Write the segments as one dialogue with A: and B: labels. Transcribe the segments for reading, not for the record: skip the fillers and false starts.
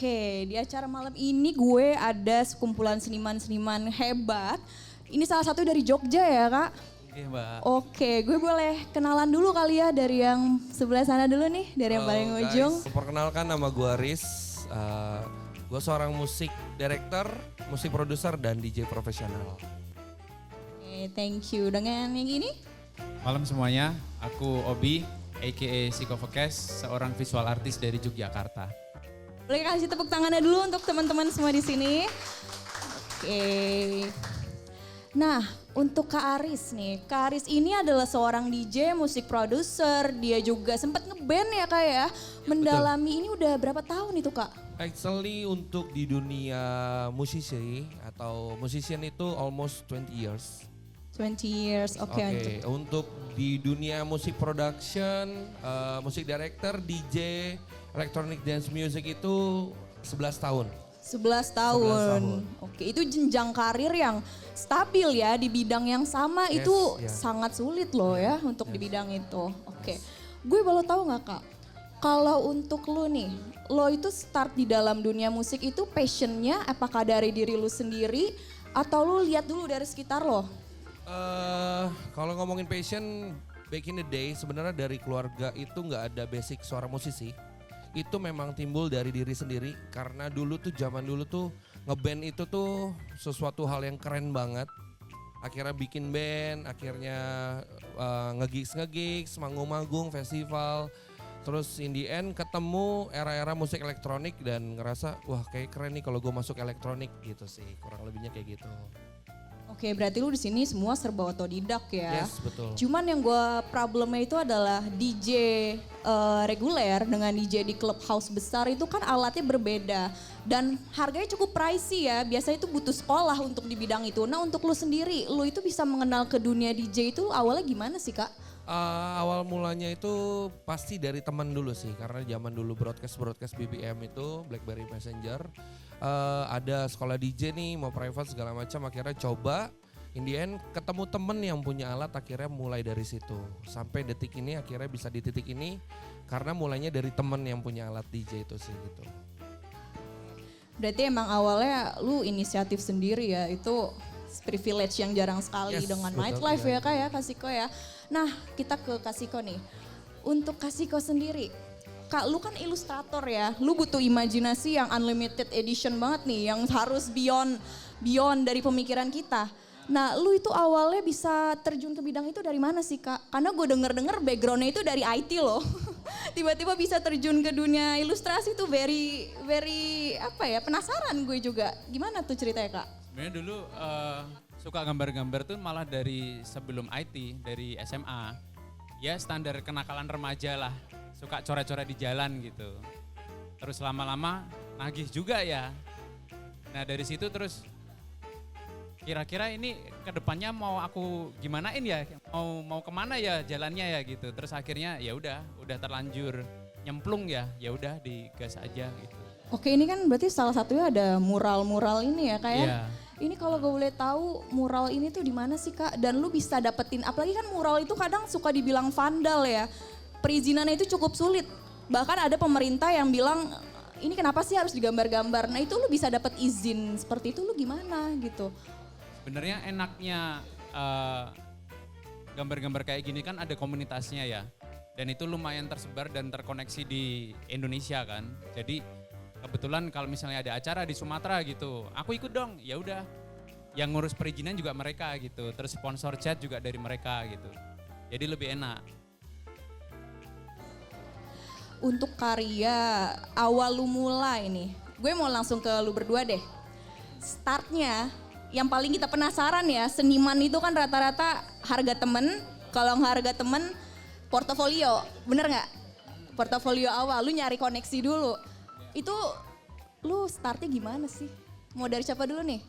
A: Oke, di acara malam ini gue ada sekumpulan seniman-seniman hebat. Ini salah satu dari Jogja ya Kak?
B: Oke Mbak.
A: Oke, gue boleh kenalan dulu kali ya dari yang sebelah sana dulu nih, dari yang paling ujung.
B: Perkenalkan nama gue Aris. Gue seorang musik director, musik produser dan DJ profesional.
A: Oke, thank you. Dengan yang ini?
C: Malam semuanya, aku Obi, aka Psikofokes, seorang visual artis dari Yogyakarta.
A: Boleh kasih tepuk tangannya dulu untuk teman-teman semua di sini. Oke. Nah, untuk Kak Aris nih. Kak Aris ini adalah seorang DJ, musik produser. Dia juga sempat ngeband ya Kak ya. Mendalami ini udah berapa tahun itu Kak?
B: Actually untuk di dunia musisi atau musician itu almost 20 years.
A: 20 years, oke.
B: Untuk di dunia musik production, musik director, DJ, electronic dance music itu 11 tahun.
A: 11 tahun. Oke, itu jenjang karir yang stabil ya di bidang yang sama. Itu sangat sulit loh ya untuk di bidang itu. Oke, gue boleh tahu nggak Kak? Kalau untuk lo nih, lo itu start di dalam dunia musik itu passionnya apakah dari diri lo sendiri atau lo lihat dulu dari sekitar lo?
B: Kalau ngomongin passion, back in the day sebenarnya dari keluarga itu nggak ada basic suara musisi. Itu memang timbul dari diri sendiri karena dulu tuh zaman dulu tuh ngeband itu tuh sesuatu hal yang keren banget. Akhirnya bikin band, akhirnya nge-gigs, manggung-manggung, festival. Terus in the end ketemu era-era musik elektronik dan ngerasa wah kayak keren nih kalau gue masuk elektronik gitu sih. Kurang lebihnya kayak gitu.
A: Oke, berarti lu di sini semua serba otodidak ya.
B: Yes, betul.
A: Cuman yang gue problemnya itu adalah DJ reguler dengan DJ di clubhouse besar itu kan alatnya berbeda. Dan harganya cukup pricey ya, biasanya itu butuh sekolah untuk di bidang itu. Nah untuk lu sendiri, lu itu bisa mengenal ke dunia DJ itu awalnya gimana sih Kak?
B: Awal mulanya itu pasti dari teman dulu sih, karena zaman dulu broadcast BBM itu BlackBerry Messenger, ada sekolah DJ nih mau private segala macam, akhirnya coba, in the end ketemu temen yang punya alat, akhirnya mulai dari situ sampai detik ini akhirnya bisa di titik ini karena mulainya dari temen yang punya alat DJ itu sih gitu.
A: Berarti emang awalnya lu inisiatif sendiri ya, itu privilege yang jarang sekali dengan nightlife ya Kak ya, Kasiko ya. Nah kita ke Kasiko nih, untuk Kasiko sendiri, Kak lu kan ilustrator ya, lu butuh imajinasi yang unlimited edition banget nih, yang harus beyond dari pemikiran kita. Nah lu itu awalnya bisa terjun ke bidang itu dari mana sih Kak? Karena gue denger backgroundnya itu dari IT loh. Tiba-tiba bisa terjun ke dunia ilustrasi itu very apa ya, penasaran gue juga. Gimana tuh ceritanya Kak?
C: Sebenarnya dulu suka gambar-gambar tuh malah dari sebelum IT, dari SMA. Ya standar kenakalan remaja lah, suka coret-coret di jalan gitu. Terus lama-lama nagih juga ya. Nah dari situ terus kira-kira ini kedepannya mau aku gimanain ya, mau kemana ya jalannya ya gitu. Terus akhirnya ya udah terlanjur nyemplung ya udah digas aja gitu.
A: Oke, ini kan berarti salah satunya ada mural-mural ini ya Kak ya?
C: Iya.
A: Ini kalau gue boleh tahu mural ini tuh di mana sih Kak? Dan lu bisa dapetin, apalagi kan mural itu kadang suka dibilang vandal ya. Perizinannya itu cukup sulit. Bahkan ada pemerintah yang bilang ini kenapa sih harus digambar-gambar. Nah itu lu bisa dapet izin seperti itu lu gimana gitu?
C: Sebenarnya enaknya gambar-gambar kayak gini kan ada komunitasnya ya. Dan itu lumayan tersebar dan terkoneksi di Indonesia kan. Jadi kebetulan kalau misalnya ada acara di Sumatera gitu, aku ikut dong, ya udah. Yang ngurus perizinan juga mereka gitu, terus sponsor chat juga dari mereka gitu. Jadi lebih enak.
A: Untuk karya awal lu mulai nih, gue mau langsung ke lu berdua deh. Startnya, yang paling kita penasaran ya, seniman itu kan rata-rata harga temen, kalau nggak harga temen, portofolio, bener nggak? Portofolio awal, lu nyari koneksi dulu. Itu lu startnya gimana sih? Mau dari siapa dulu nih?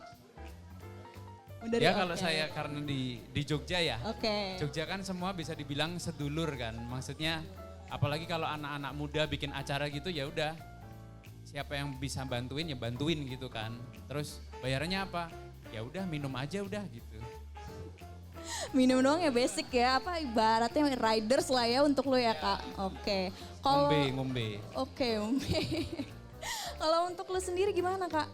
C: Ya kalau saya karena di Jogja ya.
A: Oke.
C: Jogja kan semua bisa dibilang sedulur kan. Maksudnya apalagi kalau anak-anak muda bikin acara gitu ya udah. Siapa yang bisa bantuin ya bantuin gitu kan. Terus bayarannya apa? Ya udah minum aja udah gitu.
A: Minum doang ya basic ya, apa ibaratnya riders lah ya untuk lo ya Kak. Oke.
C: Ngombe.
A: Oke, ngombe. Kalau untuk lu sendiri gimana Kak?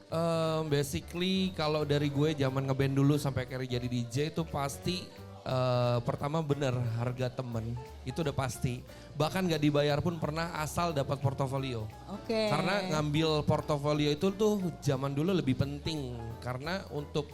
B: Basically kalau dari gue zaman ngeband dulu sampai akhirnya jadi DJ itu pasti pertama bener harga temen itu udah pasti. Bahkan gak dibayar pun pernah asal dapat portofolio.
A: Oke.
B: Karena ngambil portofolio itu tuh zaman dulu lebih penting karena untuk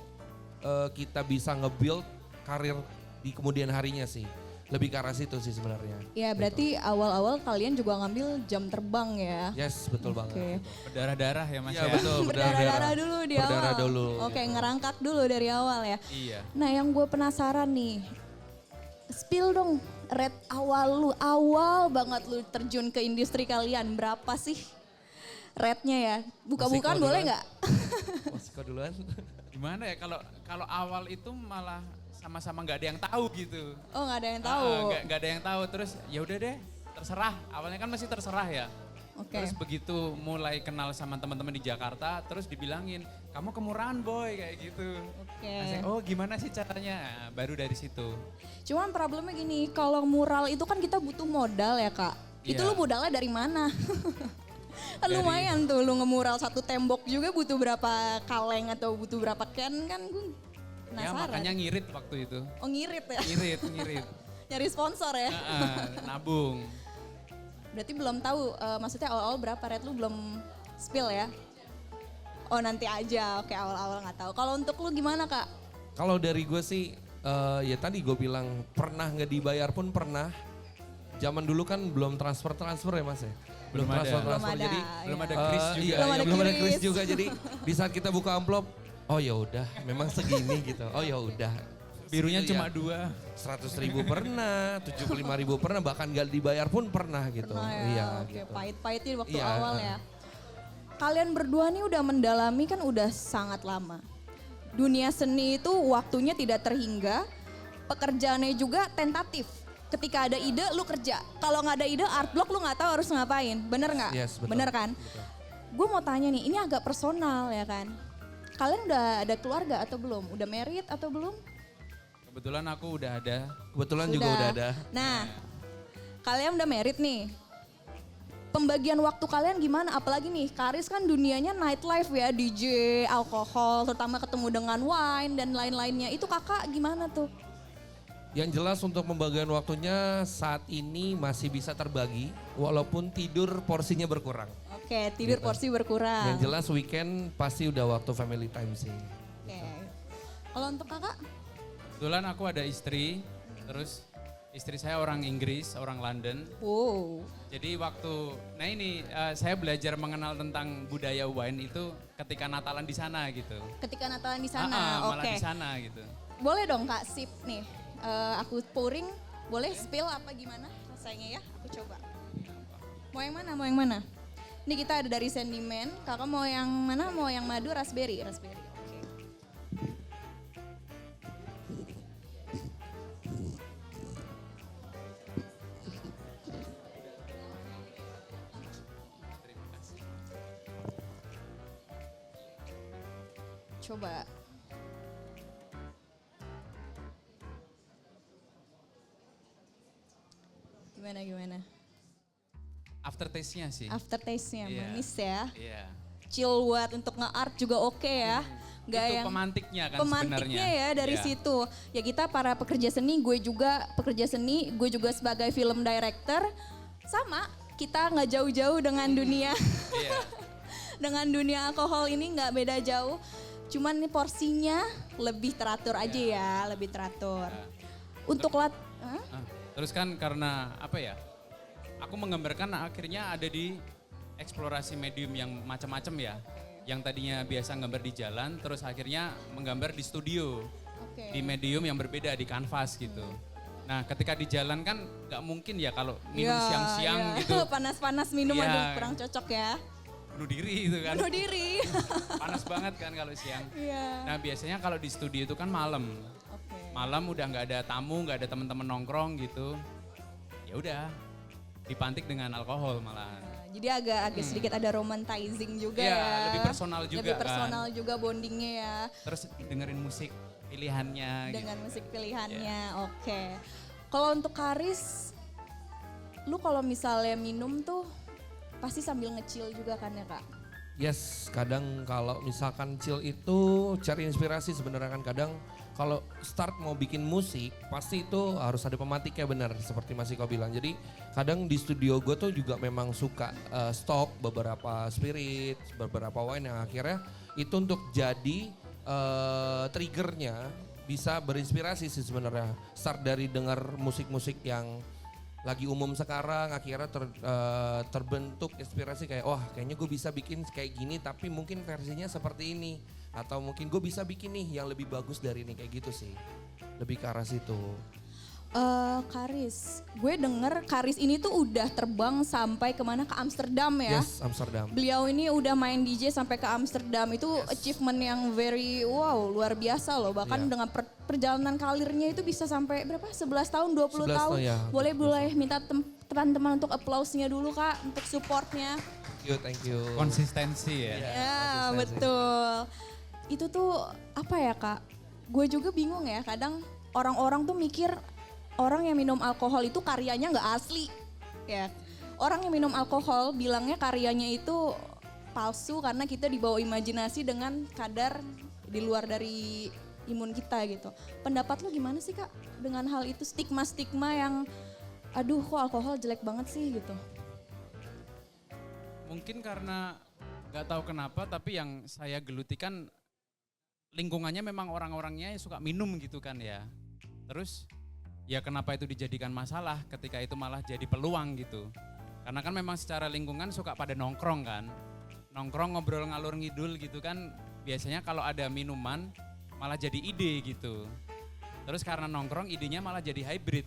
B: kita bisa nge-build karir di kemudian harinya sih. Lebih ke arah situ sih sebenarnya.
A: Ya berarti awal-awal kalian juga ngambil jam terbang ya?
B: Yes, betul
A: Oke.
B: banget.
C: Berdarah-darah ya Mas
B: Iya
C: ya.
B: betul,
A: Berdarah-darah dulu di
B: Berdarah
A: awal.
B: dulu.
A: Oke, ngerangkak dulu dari awal ya.
C: Iya.
A: Nah yang gue penasaran nih, spill dong rate awal banget lu terjun ke industri kalian, berapa sih rate-nya ya? Buka-bukaan
B: Mas Iko
A: boleh
B: duluan.
A: nggak?
B: Mas Iko duluan.
C: Gimana ya kalau awal itu malah sama-sama nggak ada yang tahu gitu.
A: Oh nggak ada yang tahu.
C: Nggak ada yang tahu, terus ya udah deh terserah. Awalnya kan masih terserah ya.
A: Oke.
C: Terus begitu mulai kenal sama teman-teman di Jakarta, terus dibilangin kamu kemurahan boy kayak gitu.
A: Oke.
C: Masih, oh gimana sih caranya? Nah, baru dari situ.
A: Cuman problemnya gini, kalau mural itu kan kita butuh modal ya kak. Itu
C: Iya.
A: lu modalnya dari mana? Kan
C: Dari-
A: lumayan tuh lu ngemural satu tembok juga butuh berapa kaleng atau butuh berapa can kan gue
C: Ya
A: penasaran.
C: makanya ngirit waktu itu.
A: Oh ngirit ya?
C: Ngirit.
A: Nyari sponsor ya?
C: Nabung.
A: Berarti belum tahu, maksudnya awal-awal berapa rate lu belum spill ya? Oh nanti aja, oke awal-awal nggak tahu. Kalau untuk lu gimana kak?
B: Kalau dari gue sih, ya tadi gue bilang pernah nggak dibayar pun pernah. Zaman dulu kan belum transfer ya mas ya.
C: Belum ada.
B: transfer. Jadi
C: Belum ada
A: ya.
C: kris juga.
B: Iya,
A: Belum ada
B: belum ada
A: kris.
B: kris juga. Jadi di saat kita buka amplop, oh ya udah, memang segini gitu. Oh ya udah.
C: Birunya
B: Segitu
C: cuma
B: ya.
C: 2.
B: 100.000 pernah, 75.000 pernah, bahkan gak dibayar pun pernah gitu.
A: Pernah ya,
B: Iya
A: oke
B: gitu.
A: pahit-pahitnya waktu
B: Iya,
A: awal ya. Kalian berdua nih udah mendalami kan udah sangat lama. Dunia seni itu waktunya tidak terhingga, pekerjaannya juga tentatif. Ketika ada ide lu kerja, kalau nggak ada ide art block lu nggak tahu harus ngapain, bener nggak?
B: Yes, betul.
A: Bener kan? Gue mau tanya nih, ini agak personal ya kan? Kalian udah ada keluarga atau belum? Udah married atau belum?
C: Kebetulan aku udah ada.
B: Kebetulan juga udah ada.
A: Nah, kalian udah married nih. Pembagian waktu kalian gimana? Apalagi nih, Karis kan dunianya nightlife ya, DJ, alkohol, terutama ketemu dengan wine dan lain-lainnya. Itu kakak gimana tuh?
B: Yang jelas untuk pembagian waktunya saat ini masih bisa terbagi, walaupun tidur porsinya berkurang.
A: Oke, tidur
B: Gitu.
A: porsi berkurang.
B: Yang jelas weekend pasti udah waktu family time sih.
A: Oke. Kalau untuk kakak?
C: Kebetulan aku ada istri, terus istri saya orang Inggris, orang London.
A: Wow.
C: Jadi nah ini saya belajar mengenal tentang budaya wine itu ketika Natalan di sana gitu.
A: Ketika Natalan di sana,
C: Malah
A: oke.
C: di sana gitu.
A: Boleh dong kak, sip nih. Aku pouring, boleh spill apa gimana rasanya ya? Aku coba. Mau yang mana? Mau yang mana? Ini kita ada dari Sandman. Kakak mau yang mana? Mau yang madu, raspberry? Raspberry, oke. Coba. Gimana?
C: Aftertaste-nya sih.
A: Aftertaste-nya
C: Iya.
A: manis ya.
C: Iya.
A: Chill buat untuk nge-art juga oke ya. Nggak
C: Itu
A: yang
C: pemantiknya kan
A: pemantiknya
C: sebenarnya.
A: ya dari
C: Iya.
A: situ. Ya kita para pekerja seni, gue juga pekerja seni, gue juga sebagai film director. Sama, kita nggak jauh-jauh dengan dunia.
C: Iya.
A: Dengan dunia alkohol ini nggak beda jauh. Cuman ini porsinya lebih teratur aja ya, lebih teratur. Untuk Hah?
C: Terus kan karena apa ya? Aku menggambarkan akhirnya ada di eksplorasi medium yang macam-macam ya. Yang tadinya biasa gambar di jalan, terus akhirnya menggambar di studio.
A: Oke.
C: Di medium yang berbeda, di kanvas gitu. Nah ketika di jalan kan nggak mungkin ya kalau minum
A: Ya,
C: siang-siang
A: ya.
C: gitu.
A: Panas-panas minum
C: Iya.
A: aduh kurang cocok ya.
C: Bunuh diri itu kan.
A: Bunuh diri.
C: Panas banget kan kalau siang.
A: Iya.
C: Nah biasanya kalau di studio itu kan malam.
A: Oke.
C: Malam udah nggak ada tamu, nggak ada teman-teman nongkrong gitu. Ya udah, dipantik dengan alkohol malahan.
A: Jadi agak sedikit ada romanticizing juga
C: Iya,
A: ya.
C: lebih personal juga
A: Lebih
C: kan.
A: personal juga bondingnya ya.
C: Terus dengerin musik pilihannya
A: Dengan
C: gitu.
A: musik pilihannya, oke. Kalau untuk Karis, lu kalau misalnya minum tuh pasti sambil ngecil juga kan ya kak?
B: Yes, kadang kalau misalkan chill itu cari inspirasi sebenarnya kan kadang kalau start mau bikin musik pasti itu harus ada pematiknya benar seperti Mas Iko bilang. Jadi kadang di studio gue tuh juga memang suka stok beberapa spirit, beberapa wine yang akhirnya itu untuk jadi triggernya bisa berinspirasi sih sebenarnya. Start dari dengar musik-musik yang lagi umum sekarang akhirnya terbentuk inspirasi kayak wah kayaknya gue bisa bikin kayak gini tapi mungkin versinya seperti ini atau mungkin gue bisa bikin nih yang lebih bagus dari ini kayak gitu sih lebih ke arah situ.
A: Karis, gue denger Karis ini tuh udah terbang sampai kemana, ke Amsterdam ya?
B: Yes, Amsterdam.
A: Beliau ini udah main DJ sampai ke Amsterdam, itu achievement yang very wow, luar biasa loh. Bahkan dengan perjalanan karirnya itu bisa sampai berapa? 11 tahun, 20 tahun.
B: Ya,
A: Boleh minta teman-teman untuk applause-nya dulu Kak, untuk supportnya.
B: Thank you.
C: Konsistensi ya.
A: Ya, betul. Itu tuh apa ya Kak? Gue juga bingung ya, kadang orang-orang tuh mikir orang yang minum alkohol itu karyanya nggak asli, ya. Orang yang minum alkohol bilangnya karyanya itu palsu karena kita dibawa imajinasi dengan kadar di luar dari imun kita gitu. Pendapat lu gimana sih Kak dengan hal itu, stigma-stigma yang aduh kok alkohol jelek banget sih gitu?
C: Mungkin karena nggak tahu kenapa tapi yang saya geluti kan lingkungannya memang orang-orangnya yang suka minum gitu kan ya. Terus ya kenapa itu dijadikan masalah ketika itu malah jadi peluang gitu. Karena kan memang secara lingkungan suka pada nongkrong kan. Nongkrong ngobrol ngalur ngidul gitu kan. Biasanya kalau ada minuman malah jadi ide gitu. Terus karena nongkrong idenya malah jadi hybrid.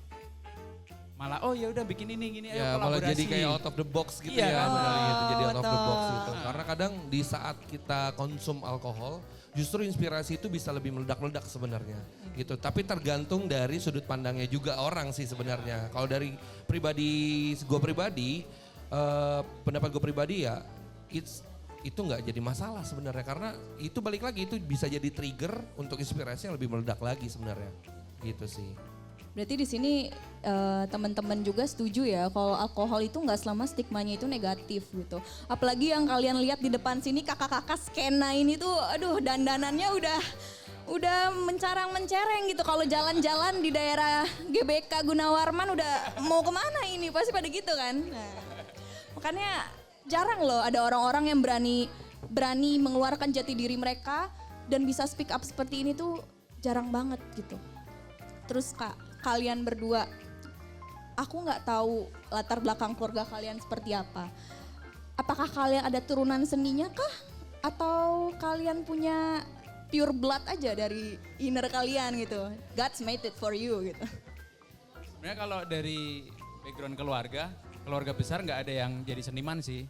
C: Malah oh ya udah bikin ini gini ayo kolaborasi.
B: Malah jadi kayak out of the box gitu ya. Benar gitu, jadi out of the box gitu. Karena kadang di saat kita konsum alkohol justru inspirasi itu bisa lebih meledak-meledak sebenarnya gitu. Tapi tergantung dari sudut pandangnya juga orang sih sebenarnya. Kalau dari gue pribadi, pendapat gue pribadi ya itu nggak jadi masalah sebenarnya. Karena itu balik lagi itu bisa jadi trigger untuk inspirasi yang lebih meledak lagi sebenarnya gitu sih.
A: Berarti di sini teman-teman juga setuju ya kalau alkohol itu nggak selama stigmanya itu negatif gitu. Apalagi yang kalian lihat di depan sini kakak-kakak skena ini tuh aduh dandanannya udah mencarang-mencereng gitu. Kalau jalan-jalan di daerah GBK Gunawarman udah mau kemana ini pasti pada gitu kan. Nah, makanya jarang loh ada orang-orang yang berani mengeluarkan jati diri mereka dan bisa speak up seperti ini tuh jarang banget gitu. Terus Kak, kalian berdua, aku nggak tahu latar belakang keluarga kalian seperti apa. Apakah kalian ada turunan seninya kah? Atau kalian punya pure blood aja dari inner kalian gitu? God's made it for you gitu.
C: Sebenarnya kalau dari background keluarga besar nggak ada yang jadi seniman sih.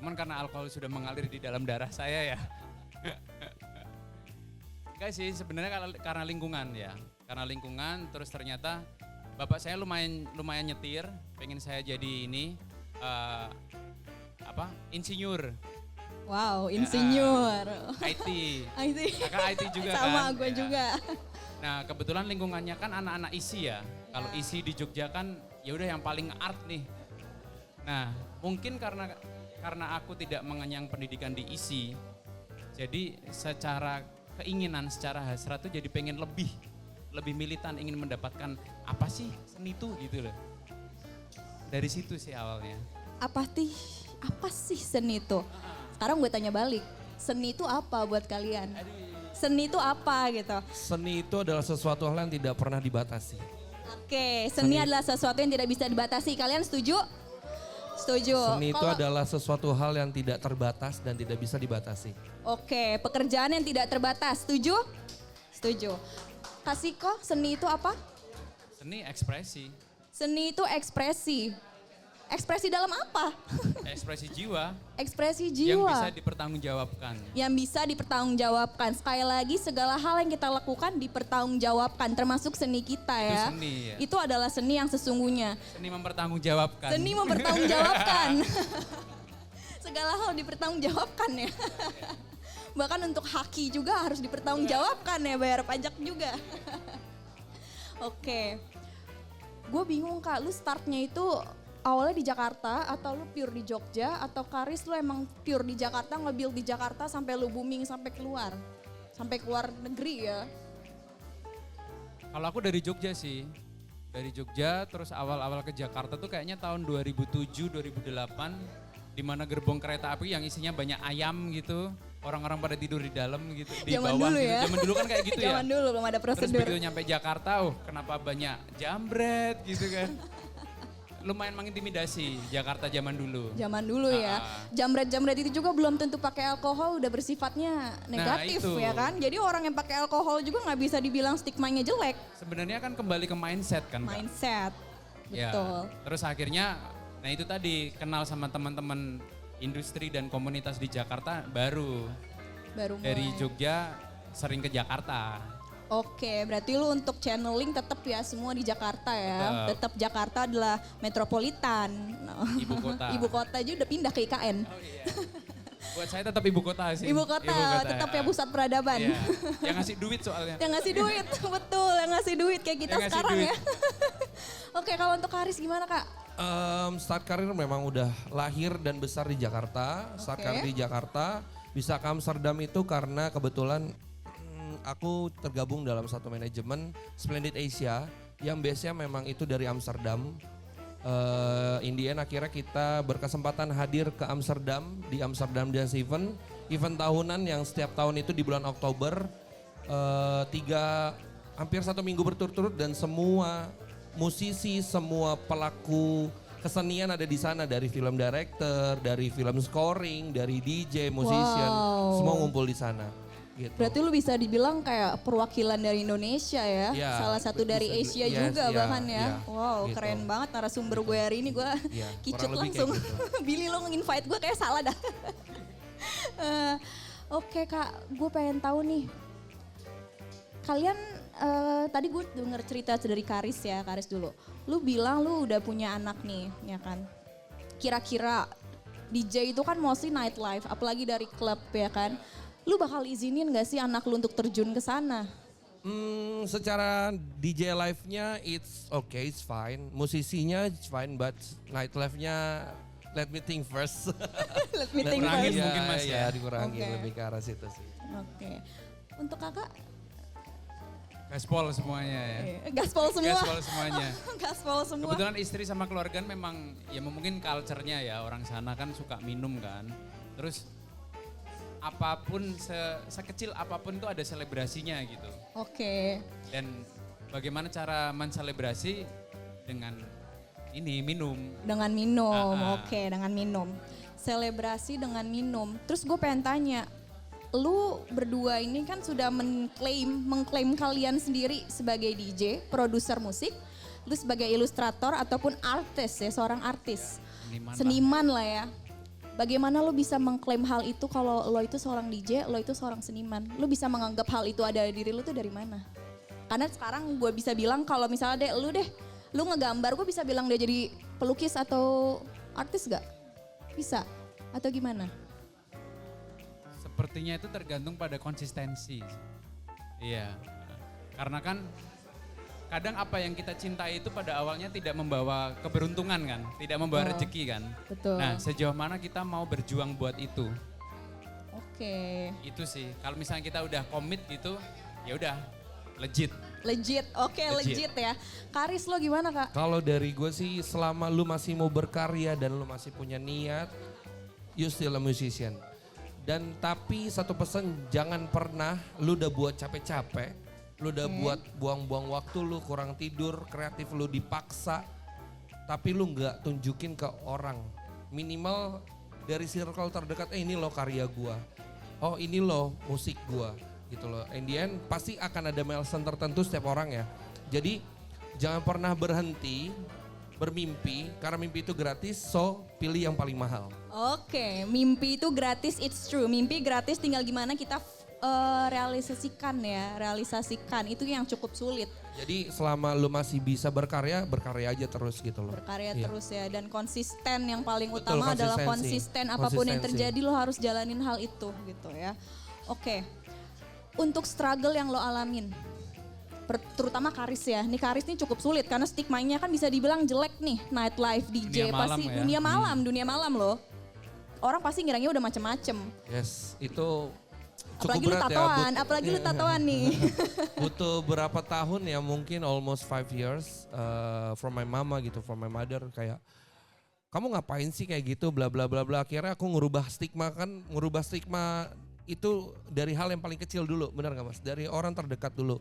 C: Cuman karena alkohol sudah mengalir di dalam darah saya ya. Enggak sih sebenarnya karena lingkungan ya. Karena lingkungan terus ternyata bapak saya lumayan nyetir, pengen saya jadi ini insinyur.
A: Wow, insinyur.
C: IT.
A: IT.
C: Kakak IT juga kan.
A: Sama gue juga.
C: Nah, kebetulan lingkungannya kan anak-anak ISI ya. Kalau ISI di Jogja kan ya udah yang paling art nih. Nah, mungkin karena aku tidak mengenyang pendidikan di ISI. Jadi secara keinginan, secara hasrat tuh jadi pengen lebih militan, ingin mendapatkan apa sih seni itu gitu loh. Dari situ sih awalnya.
A: Apa sih seni itu? Sekarang gue tanya balik, seni itu apa buat kalian? Seni itu apa gitu?
B: Seni itu adalah sesuatu hal yang tidak pernah dibatasi.
A: Oke, seni adalah sesuatu yang tidak bisa dibatasi. Kalian setuju? Setuju.
B: Seni itu adalah sesuatu hal yang tidak terbatas dan tidak bisa dibatasi.
A: Oke, pekerjaan yang tidak terbatas. Setuju? Setuju. Kasiko, seni itu apa?
C: Seni ekspresi.
A: Seni itu ekspresi. Ekspresi dalam apa?
C: Ekspresi jiwa.
A: Ekspresi
C: Yang
A: jiwa.
C: bisa dipertanggungjawabkan.
A: Yang bisa dipertanggungjawabkan. Sekali lagi segala hal yang kita lakukan dipertanggungjawabkan. Termasuk seni kita ya.
C: Itu seni ya.
A: Itu adalah seni yang sesungguhnya.
C: Seni mempertanggungjawabkan.
A: Seni mempertanggungjawabkan. Segala hal dipertanggungjawabkan ya. Bahkan untuk haki juga harus dipertanggungjawabkan ya, bayar pajak juga. Oke. Gue bingung Kak, lu startnya itu awalnya di Jakarta atau lu pure di Jogja atau Karis lu emang pure di Jakarta, nge-build di Jakarta sampai lu booming sampai keluar negeri ya?
C: Kalau aku dari Jogja sih. Dari Jogja terus awal-awal ke Jakarta tuh kayaknya tahun 2007, 2008 di mana gerbong kereta api yang isinya banyak ayam gitu. Orang-orang pada tidur di dalam gitu, di
A: Zaman
C: bawah
A: dulu
C: gitu.
A: ya.
C: Zaman dulu kan kayak gitu ya.
A: Zaman dulu belum ada
C: Terus
A: prosedur.
C: begitu nyampe Jakarta, kenapa banyak jambret gitu kan. Lumayan mengintimidasi Jakarta zaman dulu.
A: Zaman dulu ya. Jambret-jambret itu juga belum tentu pakai alkohol udah bersifatnya negatif
C: itu.
A: ya kan. Jadi orang yang pakai alkohol juga nggak bisa dibilang stigmanya jelek.
C: Sebenarnya kan kembali ke mindset kan Kak.
A: Mindset.
C: Ya,
A: Betul.
C: terus akhirnya, nah itu tadi kenal sama teman-teman industri dan komunitas di Jakarta baru dari
A: mulai.
C: Jogja sering ke Jakarta.
A: Oke, berarti lu untuk channeling tetap ya semua di Jakarta ya. Tetap Jakarta adalah metropolitan.
C: Ibu kota.
A: Ibu kota aja udah pindah ke IKN.
C: Oh iya. Buat saya tetap ibu kota sih.
A: Ibu kota tetap ya pusat peradaban.
C: Iya. Yang ngasih duit soalnya.
A: Yang ngasih duit, betul. Yang ngasih duit kayak kita
C: Yang ngasih
A: sekarang
C: duit.
A: ya. Oke, kalau untuk Karis gimana Kak?
B: Start karir memang udah lahir dan besar di Jakarta. Start
A: Oke.
B: karir di Jakarta. Bisa ke Amsterdam itu karena kebetulan aku tergabung dalam satu manajemen Splendid Asia yang base-nya memang itu dari Amsterdam. In the end akhirnya kita berkesempatan hadir ke Amsterdam di Amsterdam Dance Event tahunan yang setiap tahun itu di bulan Oktober, hampir 1 minggu berturut-turut dan semua musisi, semua pelaku kesenian ada di sana, dari film director, dari film scoring, dari DJ, musician,
A: Wow.
B: semua ngumpul di sana. Gitu.
A: Berarti lu bisa dibilang kayak perwakilan dari Indonesia ya.
B: Ya,
A: Salah satu dari
B: bisa-
A: Asia
B: yes,
A: juga
B: ya,
A: bahkan ya.
B: ya,
A: Wow,
B: gitu.
A: keren banget narasumber gue hari ini. Gue
B: Ya,
A: kicut
B: kurang lebih
A: langsung.
B: kayak gitu.
A: Billy lo nge-invite gue kayak salah dah. Oke Kak, gue pengen tahu nih. Kalian tadi gue denger cerita dari Karis ya, Karis dulu. Lu bilang lu udah punya anak nih, ya kan? Kira-kira DJ itu kan mostly nightlife, apalagi dari klub ya kan? Lu bakal izinin gak sih anak lu untuk terjun ke sana?
B: Secara DJ live-nya it's okay, it's fine. Musisinya it's fine, but nightlife-nya let me think first.
A: Let me think
C: Kurangin
A: first.
C: mungkin, Mas, ya.
B: Dikurangin
A: Oke.
B: lebih ke arah situ sih.
A: Oke. Untuk kakak,
C: Gaspol semuanya ya.
A: gaspol semua.
C: Gaspol semuanya.
A: Gaspol semua.
C: Kebetulan istri sama keluarga memang ya mungkin culture-nya ya, orang sana kan suka minum kan. Terus apapun sekecil apapun itu ada selebrasinya gitu.
A: Oke.
C: Dan bagaimana cara menselebrasi dengan ini minum.
A: Dengan minum,
C: Ah, ah.
A: oke dengan minum. Selebrasi dengan minum. Terus gue pengen tanya, lu berdua ini kan sudah mengklaim kalian sendiri sebagai DJ, produser musik, lu sebagai ilustrator ataupun artis ya, seorang artis. Seniman lah ya. Bagaimana lu bisa mengklaim hal itu kalau lo itu seorang DJ, lo itu seorang seniman? Lu bisa menganggap hal itu ada di diri lu tuh dari mana? Karena sekarang gue bisa bilang kalau misalnya lu ngegambar, gue bisa bilang dia jadi pelukis atau artis gak? Bisa? Atau gimana?
C: Sepertinya itu tergantung pada konsistensi. Iya. Karena kan kadang apa yang kita cintai itu pada awalnya tidak membawa keberuntungan kan, tidak membawa rezeki kan.
A: Betul.
C: Nah, sejauh mana kita mau berjuang buat itu?
A: Oke.
C: Itu sih. Kalau misalnya kita udah komit gitu, ya udah legit.
A: Legit, oke legit ya. Karis lo gimana Kak?
B: Kalau dari gue sih selama lu masih mau berkarya dan lu masih punya niat, you still a musician. Dan tapi satu pesan, jangan pernah lu udah buat capek-capek, lu udah buat buang-buang waktu, lu kurang tidur, kreatif lu dipaksa, tapi lu nggak tunjukin ke orang. Minimal dari circle terdekat, ini lo karya gua, oh ini lo musik gua, gitu loh. In the end pasti akan ada milestone tertentu setiap orang ya. Jadi jangan pernah berhenti bermimpi, karena mimpi itu gratis, so pilih yang paling mahal.
A: Oke, mimpi itu gratis, it's true. Mimpi gratis, tinggal gimana kita realisasikan ya, realisasikan. Itu yang cukup sulit.
B: Jadi selama lu masih bisa berkarya, berkarya aja terus gitu loh.
A: Berkarya
B: Iya.
A: terus ya, dan konsisten yang paling
B: Betul,
A: utama adalah
B: konsistensi.
A: konsisten. Apapun yang
B: Konsistensi.
A: terjadi lo harus jalanin hal itu gitu ya. Oke, untuk struggle yang lo alamin, terutama Karis ya. Nih Karis nih cukup sulit karena stigmanya kan bisa dibilang jelek nih nightlife DJ.
C: Dunia malam
A: Pasti
C: ya.
A: dunia malam loh. Orang pasti ngiranya udah macem-macem.
B: Yes, itu cukup
A: Apalagi lu
B: berat
A: tatoan,
B: ya.
A: apalagi lu tatoan nih.
B: Butuh berapa tahun ya, mungkin almost 5 years from my mama gitu, from my mother, kayak kamu ngapain sih kayak gitu bla bla bla bla. Akhirnya aku ngurubah stigma itu dari hal yang paling kecil dulu, benar gak Mas? Dari orang terdekat dulu.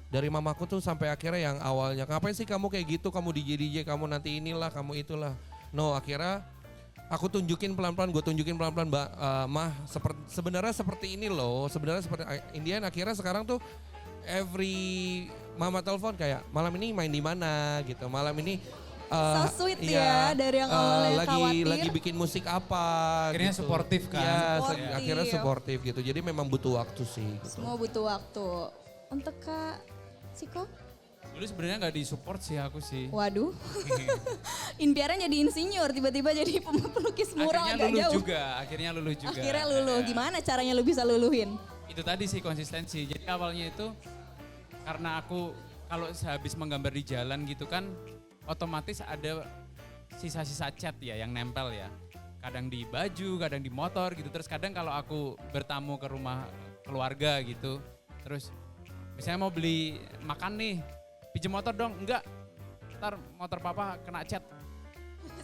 B: Dari mamaku tuh sampai akhirnya yang awalnya ngapain sih kamu kayak gitu, kamu DJ, kamu nanti inilah, kamu itulah. No, akhirnya aku tunjukin pelan-pelan, Mbak, Mah, sebenarnya seperti ini loh, sebenarnya seperti Indian. Akhirnya sekarang tuh every mama telepon kayak malam ini main di mana gitu, malam ini
A: So sweet ya, dari yang awalnya khawatir.
B: lagi bikin musik apa.
C: Akhirnya
B: gitu.
C: suportif kan.
B: Iya,
A: Suportif.
B: akhirnya suportif gitu. Jadi memang butuh waktu sih. Gitu.
A: Semua butuh waktu. Untuk Kak Siko?
C: Dulu sebenarnya nggak disupport sih aku sih.
A: Waduh. Impiannya jadi insinyur, tiba-tiba jadi pelukis mural agak jauh.
C: Akhirnya luluh juga.
A: Akhirnya luluh.
C: Ya.
A: Gimana caranya lu bisa luluhin?
C: Itu tadi sih konsistensi. Jadi awalnya itu karena aku kalau sehabis menggambar di jalan gitu kan otomatis ada sisa-sisa cat ya yang nempel ya. Kadang di baju, kadang di motor gitu. Terus kadang kalau aku bertamu ke rumah keluarga gitu. Terus misalnya mau beli makan nih, pinjam motor dong. Enggak, ntar motor papa kena cat.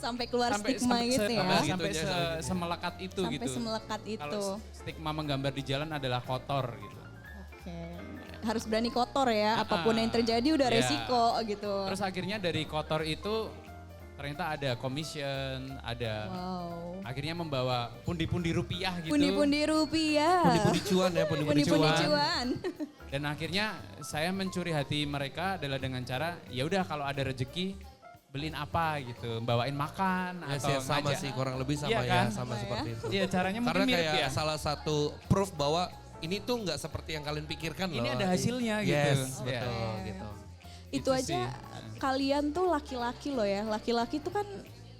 A: Sampai keluar stigma gitu ya.
C: Sampai semelekat itu
A: Sampai
C: gitu.
A: semelekat itu.
C: Kalau stigma menggambar di jalan adalah kotor gitu.
A: Oke. Harus berani kotor ya, apapun yang terjadi udah
C: Iya.
A: resiko gitu.
C: Terus akhirnya dari kotor itu ternyata ada commission, ada akhirnya membawa pundi-pundi rupiah gitu.
A: Pundi-pundi rupiah.
B: Pundi-pundi cuan ya,
A: Pundi-pundi cuan.
C: Dan akhirnya saya mencuri hati mereka adalah dengan cara ya udah kalau ada rezeki beliin apa gitu, bawain makan
B: Yes,
C: atau
B: ya, sama
C: ngajak.
B: sih, kurang lebih sama
C: Iya
B: ya,
C: kan?
B: sama seperti itu.
C: Iya caranya mungkin
B: Karena
C: mirip
B: kayak
C: ya.
B: salah satu proof bahwa ini tuh nggak seperti yang kalian pikirkan loh.
C: Ini ada hasilnya gitu.
B: Yes,
C: Iya.
B: betul gitu.
A: Itu aja kalian tuh laki-laki loh ya. Laki-laki tuh kan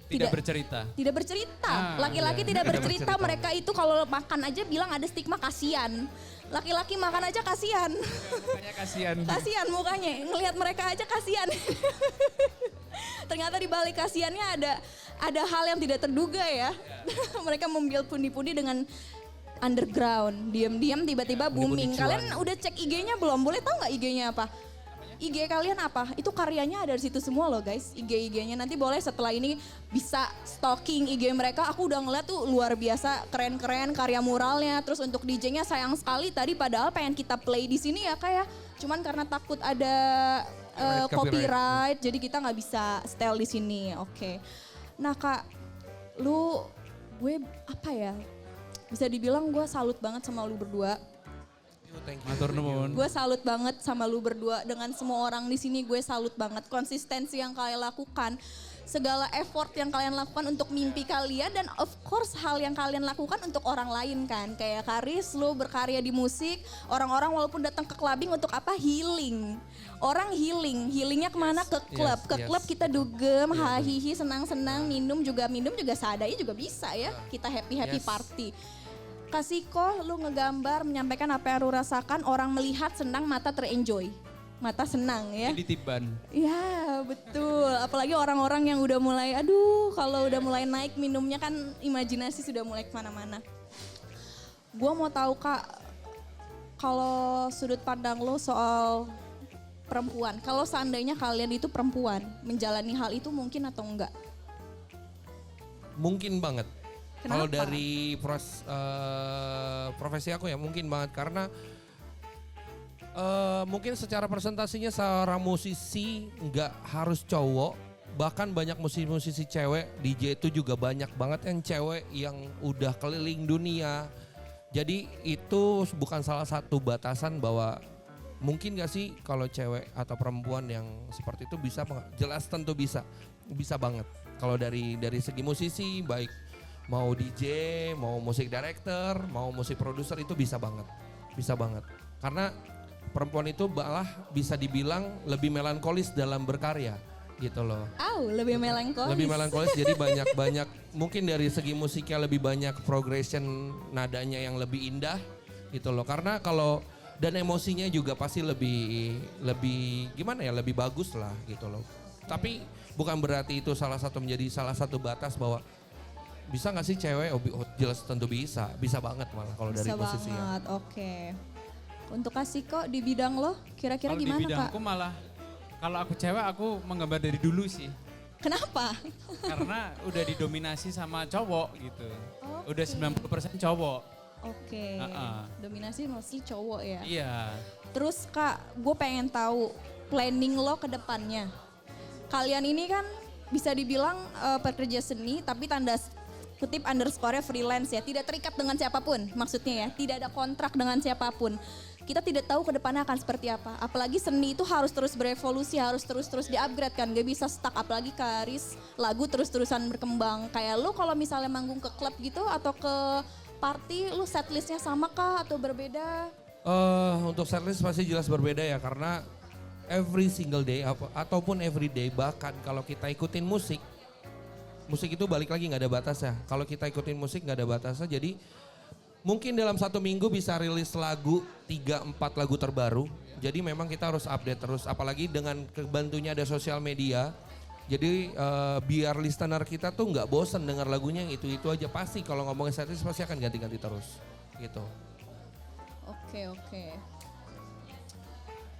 C: Tidak bercerita.
A: tidak bercerita.
C: Ah,
A: Laki-laki
B: iya.
A: tidak
B: Tidak
A: bercerita.
B: bercerita.
A: Mereka itu kalau makan aja bilang ada stigma kasihan. Laki-laki makan aja kasihan.
C: Makanya kasihan.
A: Kasihan mukanya, ngelihat mereka aja kasihan. Ternyata di balik kasihannya ada hal yang tidak terduga ya. Mereka membuild pundi-pundi dengan underground, diam-diam tiba-tiba booming.
B: Pundi-pundi
A: Kalian
B: cuan.
A: udah cek IG-nya belum? Boleh tahu nggak IG-nya apa? IG kalian apa? Itu karyanya ada di situ semua loh guys, IG-nya. Nanti boleh setelah ini bisa stalking IG mereka. Aku udah ngeliat tuh luar biasa, keren-keren karya muralnya. Terus untuk DJ-nya sayang sekali tadi padahal pengen kita play di sini ya Kak ya. Cuman karena takut ada copyright, jadi kita nggak bisa setel di sini. Oke. Nah Kak, gue apa ya? Bisa dibilang gue salut banget sama lu berdua.
B: Thank you.
C: Matur nuwun.
A: Gue salut banget sama lu berdua, dengan semua orang di sini gue salut banget konsistensi yang kalian lakukan, segala effort yang kalian lakukan untuk mimpi kalian, dan of course hal yang kalian lakukan untuk orang lain kan. Kayak Karis, lu berkarya di musik, orang-orang walaupun datang ke clubbing untuk apa? Healing. Orang healingnya kemana? Ke klub. Ke klub kita dugem, hahihi, senang-senang, minum juga seadanya juga bisa ya. Kita happy party. Kasiko, lu ngegambar, menyampaikan apa yang lu rasakan, orang melihat senang, mata terenjoy. Mata senang ya.
C: Jadi tiban.
A: Ya betul, apalagi orang-orang yang udah mulai, aduh kalau udah mulai naik minumnya kan imajinasi sudah mulai kemana-mana. Gua mau tahu Kak, kalau sudut pandang lo soal perempuan, kalau seandainya kalian itu perempuan, menjalani hal itu mungkin atau enggak?
B: Mungkin banget.
A: Kenapa?
B: Kalau dari profesi aku ya mungkin banget karena mungkin secara presentasinya seorang musisi nggak harus cowok, bahkan banyak musisi-musisi cewek, DJ itu juga banyak banget yang cewek yang udah keliling dunia. Jadi itu bukan salah satu batasan bahwa mungkin gak sih kalau cewek atau perempuan yang seperti itu bisa, jelas tentu bisa banget. Kalau dari segi musisi baik mau DJ, mau musik director, mau musik produser itu bisa banget. Karena perempuan itu malah bisa dibilang lebih melankolis dalam berkarya gitu loh.
A: Lebih melankolis.
B: Lebih melankolis jadi banyak mungkin dari segi musiknya lebih banyak progression nadanya yang lebih indah gitu loh. Karena kalau Dan emosinya juga pasti lebih gimana ya, lebih bagus lah gitu loh. Tapi bukan berarti itu menjadi salah satu batas bahwa bisa gak sih cewek? Oh, jelas tentu bisa banget malah kalau dari
A: Bisa
B: posisinya.
A: banget, oke. Untuk Kasiko di bidang lo kira-kira
C: Kalau
A: gimana
C: di
A: Kak?
C: bidangku malah, kalau aku cewek aku menggambar dari dulu sih.
A: Kenapa?
C: Karena udah didominasi sama cowok gitu.
A: Oke.
C: Udah 90% cowok.
A: Oke,
C: Uh-uh.
A: dominasi mostly cowok ya.
C: Iya.
A: Terus Kak, gue pengen tahu planning lo ke depannya. Kalian ini kan bisa dibilang pekerja seni tapi tanda kutip underscore-nya freelance ya. Tidak terikat dengan siapapun maksudnya ya. Tidak ada kontrak dengan siapapun. Kita tidak tahu ke depannya akan seperti apa. Apalagi seni itu harus terus berevolusi, harus terus di-upgrade kan. Gak bisa stuck, apalagi Karis lagu terus-terusan berkembang. Kayak lo kalau misalnya manggung ke klub gitu atau ke party, lu setlistnya sama kah atau berbeda?
B: Untuk setlist pasti jelas berbeda ya, karena every single day ataupun every day, bahkan kalau kita ikutin musik itu balik lagi nggak ada batasnya. Kalau kita ikutin musik nggak ada batasnya, jadi mungkin dalam 1 minggu bisa rilis lagu 3-4 lagu terbaru. Jadi memang kita harus update terus, apalagi dengan kebantunya ada sosial media. Jadi biar listener kita tuh nggak bosen dengar lagunya yang itu aja, pasti kalau ngomongin setlist pasti akan ganti-ganti terus gitu.
A: Oke.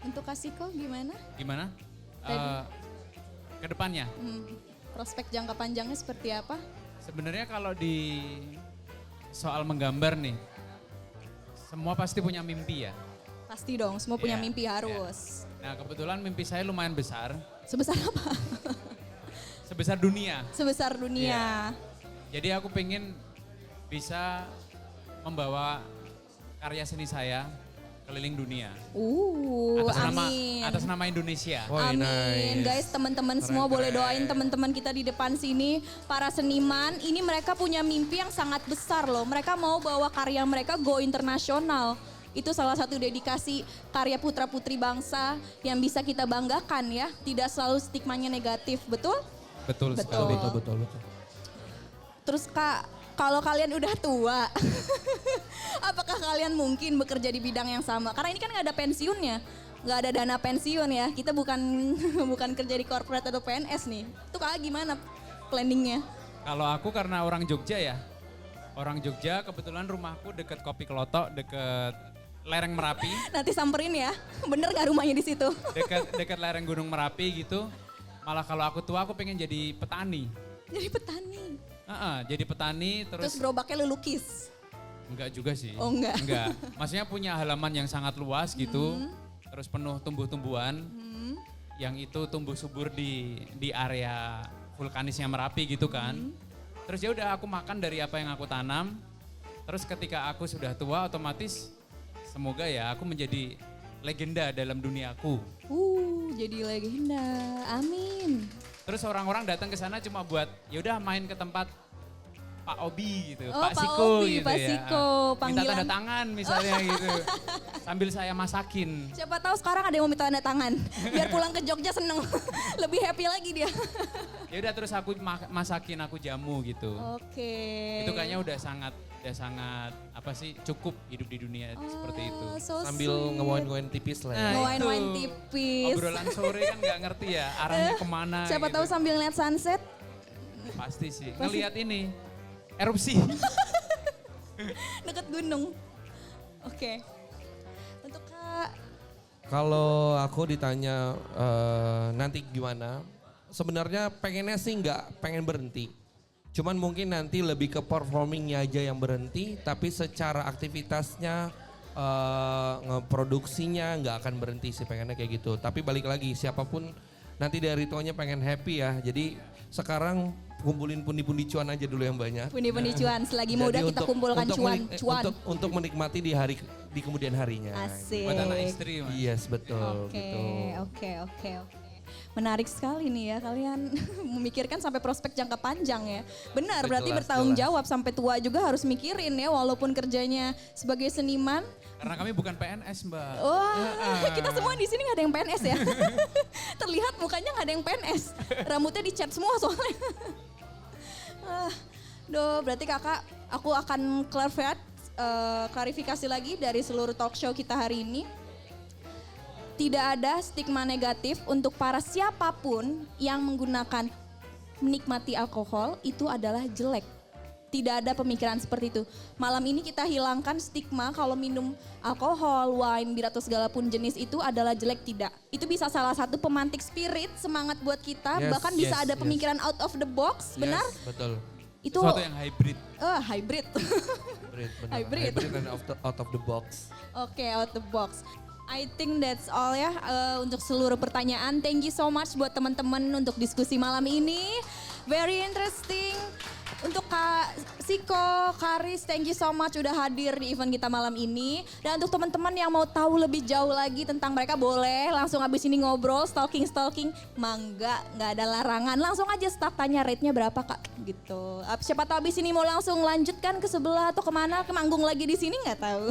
A: Untuk Kasiko gimana?
C: Gimana?
A: Tadi.
C: Ke depannya?
A: Prospek jangka panjangnya seperti apa?
C: Sebenarnya kalau di soal menggambar nih, semua pasti punya mimpi ya.
A: Pasti dong, semua punya
C: Iya,
A: mimpi harus.
C: Nah kebetulan mimpi saya lumayan besar,
A: Sebesar apa?
C: sebesar dunia.
A: Sebesar dunia.
C: Jadi aku pengen bisa membawa karya seni saya keliling dunia.
A: Amin.
C: Atas nama Indonesia.
B: Oh,
A: Amin,
B: nice.
A: guys, teman-teman semua boleh doain teman-teman kita di depan sini, para seniman, ini mereka punya mimpi yang sangat besar loh. Mereka mau bawa karya mereka go internasional. Itu salah satu dedikasi karya putra-putri bangsa yang bisa kita banggakan ya. Tidak selalu stigmanya negatif, betul?
C: Betul sekali.
B: Betul.
A: Terus Kak, kalau kalian udah tua, apakah kalian mungkin bekerja di bidang yang sama? Karena ini kan nggak ada pensiunnya, nggak ada dana pensiun ya. Kita bukan bukan kerja di corporate atau PNS nih. Itu Kak gimana planningnya?
C: Kalau aku karena orang Jogja ya, orang Jogja kebetulan rumahku deket Kopi Kelotok, deket lereng Merapi,
A: Nanti samperin ya, bener nggak rumahnya di situ?
C: deket lereng Gunung Merapi gitu. Malah kalau aku tua aku pengen jadi petani.
A: Jadi petani.
C: Jadi petani
A: Terus
C: terus
A: gerobaknya lu lukis.
C: enggak juga sih.
A: Oh, enggak.
C: Enggak. Maksudnya punya halaman yang sangat luas gitu. Terus penuh tumbuh-tumbuhan. Yang itu tumbuh subur di area vulkanisnya Merapi gitu kan. Terus ya udah aku makan dari apa yang aku tanam. Terus ketika aku sudah tua otomatis semoga ya aku menjadi legenda dalam duniaku.
A: Jadi legenda. Amin.
C: Terus orang-orang datang ke sana cuma buat ya udah main ke tempat Pak Obi gitu,
A: Oh,
C: Pak
A: Pak
C: Siko
A: Obi,
C: gitu
A: Pak
C: ya.
A: Siko,
C: Minta
A: panggilan.
C: tanda tangan misalnya gitu. Sambil saya masakin.
A: Siapa tahu sekarang ada yang mau minta tanda tangan. Biar pulang ke Jogja seneng. Lebih happy lagi dia.
C: Ya udah terus aku masakin, aku jamu gitu.
A: Oke.
C: Itu kayaknya udah sangat apa sih cukup hidup di dunia seperti itu.
A: So
B: Sambil
A: sweet.
B: ngewain-wain tipis lah ya.
C: Nah,
A: Ngewain-wain
C: itu.
A: tipis.
C: Obrolan sore kan nggak ngerti ya arahnya kemana.
A: Siapa
C: gitu.
A: tahu sambil ngeliat sunset.
C: Pasti sih. Ngelihat ini erupsi.
A: Deket gunung. Oke. Untuk Kak,
B: Kalau aku ditanya nanti gimana, sebenarnya pengennya sih nggak pengen berhenti. Cuman mungkin nanti lebih ke performingnya aja yang berhenti, tapi secara aktivitasnya, ngeproduksinya nggak akan berhenti sih, pengennya kayak gitu. Tapi balik lagi, siapapun nanti dari Ritonya pengen happy ya. Jadi sekarang kumpulin pundi-pundi cuan aja dulu yang banyak.
A: pundi-pundi cuan. Selagi
B: Jadi
A: muda kita kumpulkan cuan.
B: Untuk menikmati di kemudian harinya.
A: Asik.
C: Buat anak istri mas.
B: Yes, betul
A: Oke,
B: gitu.
A: oke. Menarik sekali nih ya kalian memikirkan sampai prospek jangka panjang ya. Benar, berarti
B: Jelas,
A: bertanggung
B: jelas.
A: jawab sampai tua juga harus mikirin ya walaupun kerjanya sebagai seniman.
C: Karena kami bukan PNS mbak.
A: Wah, kita semua di sini nggak ada yang PNS ya. Terlihat mukanya nggak ada yang PNS. Rambutnya dicat semua soalnya. Berarti kakak, aku akan clarify klarifikasi lagi dari seluruh talk show kita hari ini. Tidak ada stigma negatif untuk para siapapun yang menggunakan menikmati alkohol itu adalah jelek. Tidak ada pemikiran seperti itu. Malam ini kita hilangkan stigma kalau minum alkohol, wine, bir atau segala pun jenis itu adalah jelek, tidak. Itu bisa salah satu pemantik spirit, semangat buat kita, bahkan bisa ada pemikiran out of the box, benar?
B: Betul.
A: Itu
C: sesuatu yang hybrid.
A: Hybrid.
B: Hybrid and out of the box.
A: Oke, out the box. I think that's all ya untuk seluruh pertanyaan. Thank you so much buat teman-teman untuk diskusi malam ini. Very interesting. Untuk Kak Siko, Karis, thank you so much udah hadir di event kita malam ini. Dan untuk teman-teman yang mau tahu lebih jauh lagi tentang mereka, boleh langsung abis ini ngobrol, stalking. Mangga, nggak ada larangan. Langsung aja start tanya rate-nya berapa Kak, gitu. Siapa tahu abis ini mau langsung lanjutkan ke sebelah atau kemana, ke manggung lagi di sini nggak tahu.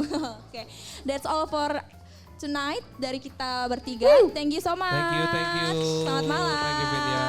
A: Oke, that's all for tonight dari kita bertiga. Thank you so much.
B: Thank you.
A: Selamat malam.
B: Thank you, Vidya.